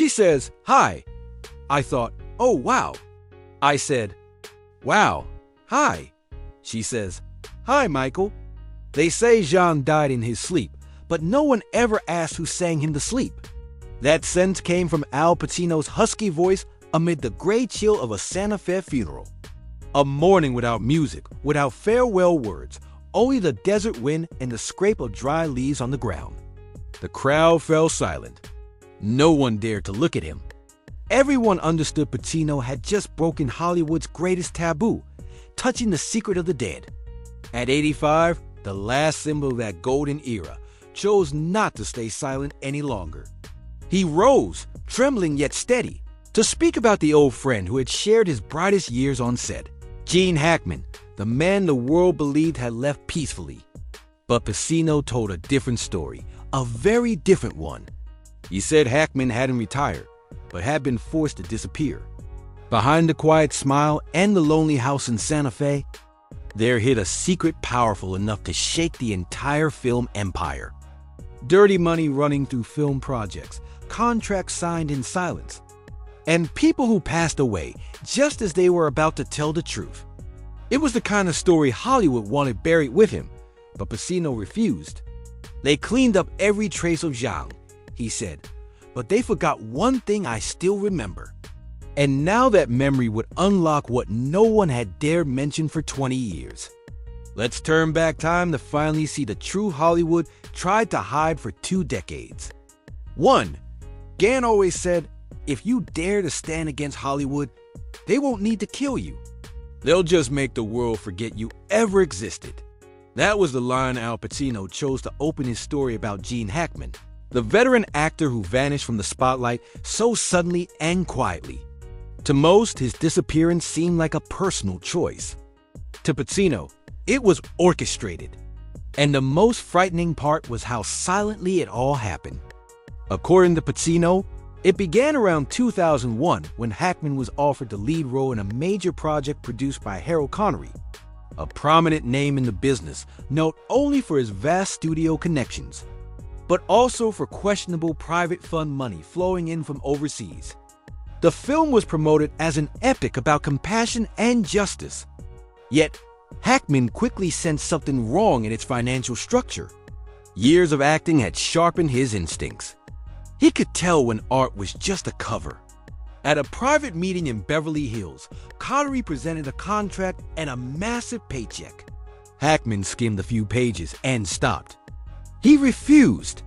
She says, "Hi." I thought, "Oh, wow." I said, "Wow, hi." She says, "Hi, Michael." They say Jean died in his sleep, but no one ever asked who sang him to sleep. That sentence came from Al Pacino's husky voice amid the gray chill of a Santa Fe funeral. A morning without music, without farewell words, only the desert wind and the scrape of dry leaves on the ground. The crowd fell silent. No one dared to look at him. Everyone understood Pacino had just broken Hollywood's greatest taboo, touching the secret of the dead. At 85, the last symbol of that golden era, chose not to stay silent any longer. He rose, trembling yet steady, to speak about the old friend who had shared his brightest years on set, Gene Hackman, the man the world believed had left peacefully. But Pacino told a different story, a very different one. He said Hackman hadn't retired, but had been forced to disappear. Behind the quiet smile and the lonely house in Santa Fe, there hid a secret powerful enough to shake the entire film empire. Dirty money running through film projects, contracts signed in silence, and people who passed away just as they were about to tell the truth. It was the kind of story Hollywood wanted buried with him, but Pacino refused. "They cleaned up every trace of Zhang," he said, "but they forgot one thing I still remember." And now that memory would unlock what no one had dared mention for 20 years. Let's turn back time to finally see the true Hollywood tried to hide for 2 decades. 1. Gann always said, if you dare to stand against Hollywood, they won't need to kill you. They'll just make the world forget you ever existed. That was the line Al Pacino chose to open his story about Gene Hackman, the veteran actor who vanished from the spotlight so suddenly and quietly. To most, his disappearance seemed like a personal choice. To Pacino, it was orchestrated. And the most frightening part was how silently it all happened. According to Pacino, it began around 2001 when Hackman was offered the lead role in a major project produced by Harold Connery, a prominent name in the business, known only for his vast studio connections, but also for questionable private fund money flowing in from overseas. The film was promoted as an epic about compassion and justice. Yet, Hackman quickly sensed something wrong in its financial structure. Years of acting had sharpened his instincts. He could tell when art was just a cover. At a private meeting in Beverly Hills, Connery presented a contract and a massive paycheck. Hackman skimmed a few pages and stopped. He refused.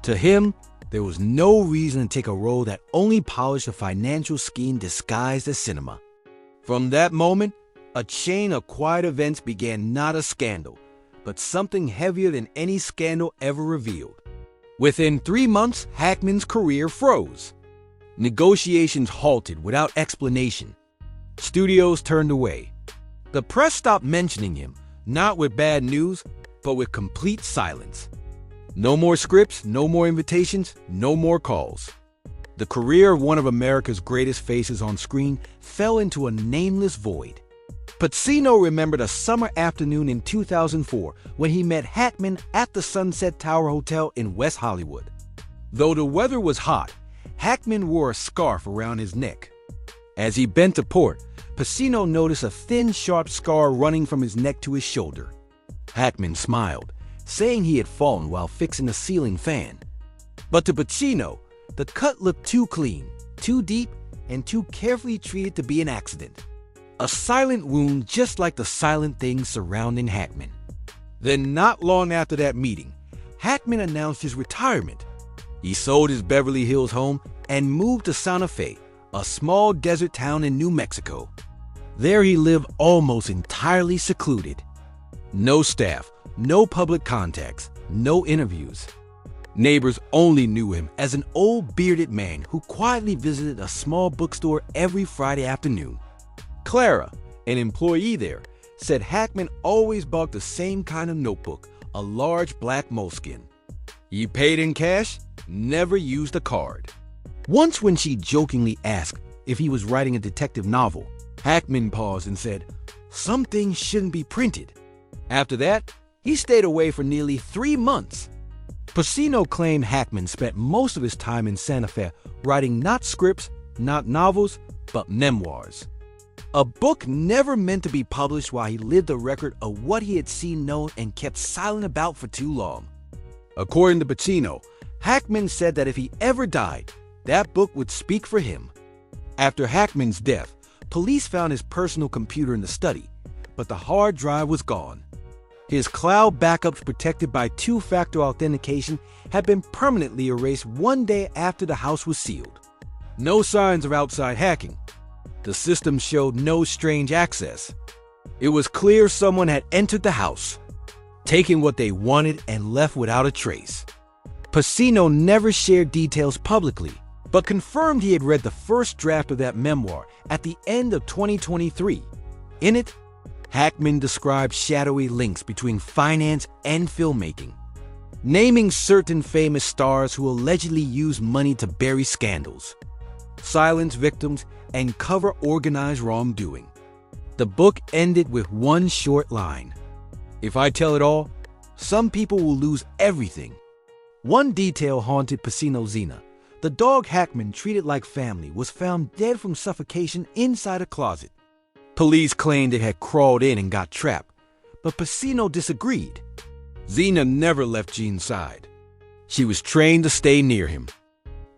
To him, there was no reason to take a role that only polished a financial scheme disguised as cinema. From that moment, a chain of quiet events began, not a scandal, but something heavier than any scandal ever revealed. Within 3 months, Hackman's career froze. Negotiations halted without explanation. Studios turned away. The press stopped mentioning him, not with bad news, but with complete silence. No more scripts, no more invitations, no more calls. The career of one of America's greatest faces on screen fell into a nameless void. Pacino remembered a summer afternoon in 2004 when he met Hackman at the Sunset Tower Hotel in West Hollywood. Though the weather was hot, Hackman wore a scarf around his neck. As he bent to port, Pacino noticed a thin, sharp scar running from his neck to his shoulder. Hackman smiled, saying he had fallen while fixing a ceiling fan. But to Pacino, the cut looked too clean, too deep, and too carefully treated to be an accident. A silent wound just like the silent things surrounding Hackman. Then not long after that meeting, Hackman announced his retirement. He sold his Beverly Hills home and moved to Santa Fe, a small desert town in New Mexico. There he lived almost entirely secluded. No staff, no public contacts, no interviews. Neighbors only knew him as an old bearded man who quietly visited a small bookstore every Friday afternoon. Clara, an employee there, said Hackman always bought the same kind of notebook, a large black moleskin. He paid in cash, never used a card. Once when she jokingly asked if he was writing a detective novel, Hackman paused and said, "Some things shouldn't be printed." After that, he stayed away for nearly 3 months. Pacino claimed Hackman spent most of his time in Santa Fe writing not scripts, not novels, but memoirs. A book never meant to be published while he lived a record of what he had seen, known, and kept silent about for too long. According to Pacino, Hackman said that if he ever died, that book would speak for him. After Hackman's death, police found his personal computer in the study, but the hard drive was gone. His cloud backups, protected by two-factor authentication, had been permanently erased one day after the house was sealed. No signs of outside hacking. The system showed no strange access. It was clear someone had entered the house, taken what they wanted, and left without a trace. Pacino never shared details publicly, but confirmed he had read the first draft of that memoir at the end of 2023. In it, Hackman described shadowy links between finance and filmmaking, naming certain famous stars who allegedly used money to bury scandals, silence victims, and cover organized wrongdoing. The book ended with one short line: "If I tell it all, some people will lose everything." One detail haunted Pacino's Zena. The dog Hackman treated like family was found dead from suffocation inside a closet. Police claimed it had crawled in and got trapped, but Pacino disagreed. Zena never left Gene's side. She was trained to stay near him.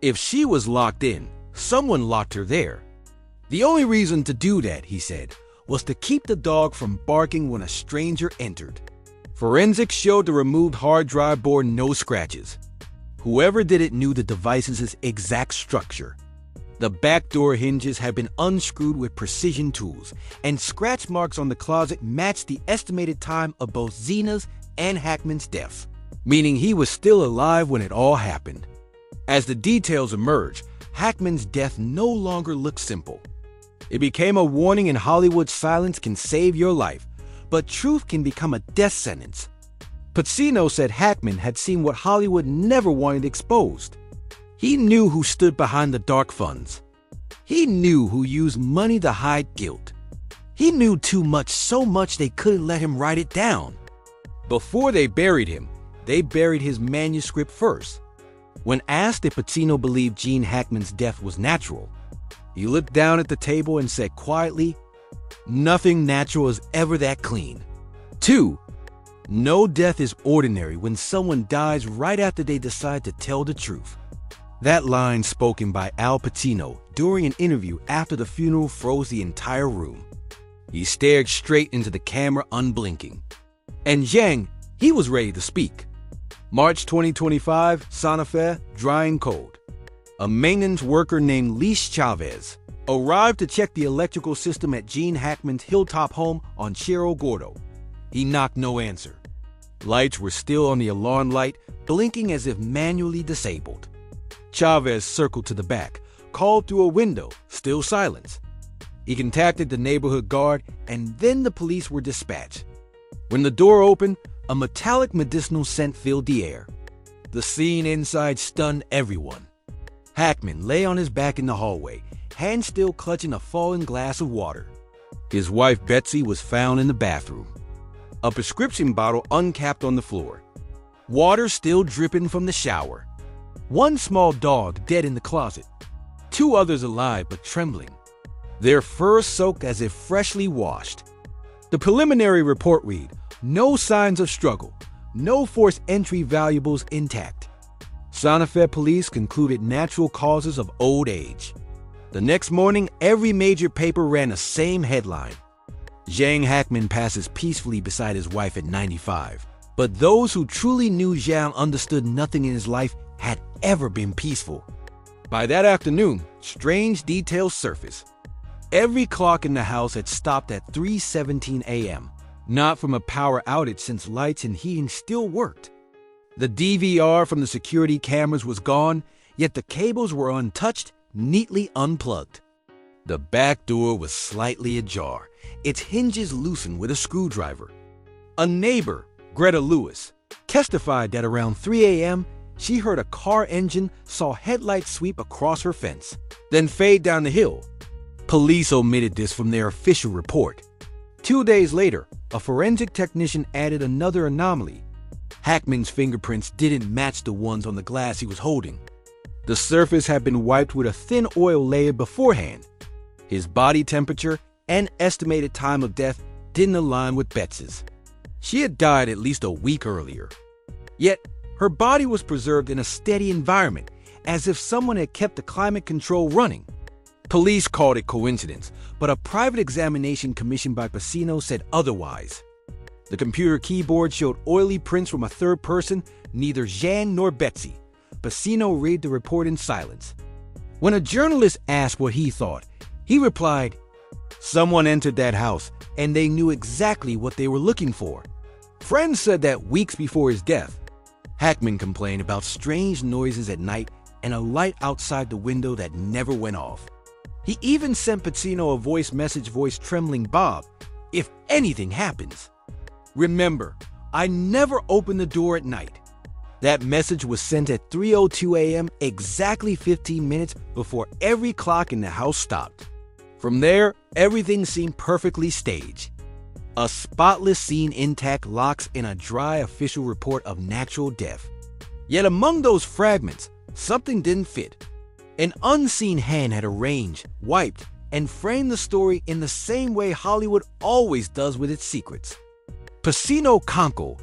If she was locked in, someone locked her there. The only reason to do that, he said, was to keep the dog from barking when a stranger entered. Forensics showed the removed hard drive bore no scratches. Whoever did it knew the device's exact structure. The back door hinges had been unscrewed with precision tools, and scratch marks on the closet matched the estimated time of both Zena's and Hackman's deaths, meaning he was still alive when it all happened. As the details emerged, Hackman's death no longer looked simple. It became a warning in Hollywood: silence can save your life, but truth can become a death sentence. Pacino said Hackman had seen what Hollywood never wanted exposed. He knew who stood behind the dark funds. He knew who used money to hide guilt. He knew too much, so much they couldn't let him write it down. Before they buried him, they buried his manuscript first. When asked if Pacino believed Gene Hackman's death was natural, he looked down at the table and said quietly, "Nothing natural is ever that clean." 2. No death is ordinary when someone dies right after they decide to tell the truth. That line, spoken by Al Pacino during an interview after the funeral, froze the entire room. He stared straight into the camera, unblinking. And Zhang, he was ready to speak. March 2025, Santa Fe, dry and cold. A maintenance worker named Lish Chavez arrived to check the electrical system at Gene Hackman's hilltop home on Cerro Gordo. He knocked, no answer. Lights were still on the alarm light, blinking as if manually disabled. Chavez circled to the back, called through a window, still silence. He contacted the neighborhood guard, and then the police were dispatched. When the door opened, a metallic medicinal scent filled the air. The scene inside stunned everyone. Hackman lay on his back in the hallway, hand still clutching a fallen glass of water. His wife Betsy was found in the bathroom. A prescription bottle uncapped on the floor. Water still dripping from the shower. One small dog dead in the closet. 2 others alive but trembling. Their fur soaked as if freshly washed. The preliminary report read, no signs of struggle, no forced entry, valuables intact. Santa Fe police concluded natural causes of old age. The next morning, every major paper ran the same headline. Zhang Hackman passes peacefully beside his wife at 95. But those who truly knew Zhang understood nothing in his life had ever been peaceful. By that afternoon, strange details surfaced. Every clock in the house had stopped at 3:17 a.m., not from a power outage since lights and heating still worked. The DVR from the security cameras was gone, yet the cables were untouched, neatly unplugged. The back door was slightly ajar, its hinges loosened with a screwdriver. A neighbor, Greta Lewis, testified that around 3 a.m., she heard a car engine, saw headlights sweep across her fence, then fade down the hill. Police omitted this from their official report. 2 days later, a forensic technician added another anomaly. Hackman's fingerprints didn't match the ones on the glass he was holding. The surface had been wiped with a thin oil layer beforehand. His body temperature and estimated time of death didn't align with Betsy's. She had died at least a week earlier. Yet, her body was preserved in a steady environment, as if someone had kept the climate control running. Police called it coincidence, but a private examination commissioned by Pacino said otherwise. The computer keyboard showed oily prints from a third person, neither Jean nor Betsy. Pacino read the report in silence. When a journalist asked what he thought, he replied, "Someone entered that house, and they knew exactly what they were looking for." Friends said that weeks before his death. Hackman complained about strange noises at night and a light outside the window that never went off. He even sent Pacino a voice message, voice trembling, "Bob, if anything happens, remember, I never open the door at night." That message was sent at 3:02 a.m., exactly 15 minutes before every clock in the house stopped. From there, everything seemed perfectly staged. A spotless scene, intact locks, and a dry official report of natural death. Yet among those fragments, something didn't fit. An unseen hand had arranged, wiped, and framed the story in the same way Hollywood always does with its secrets. Pacino Conkle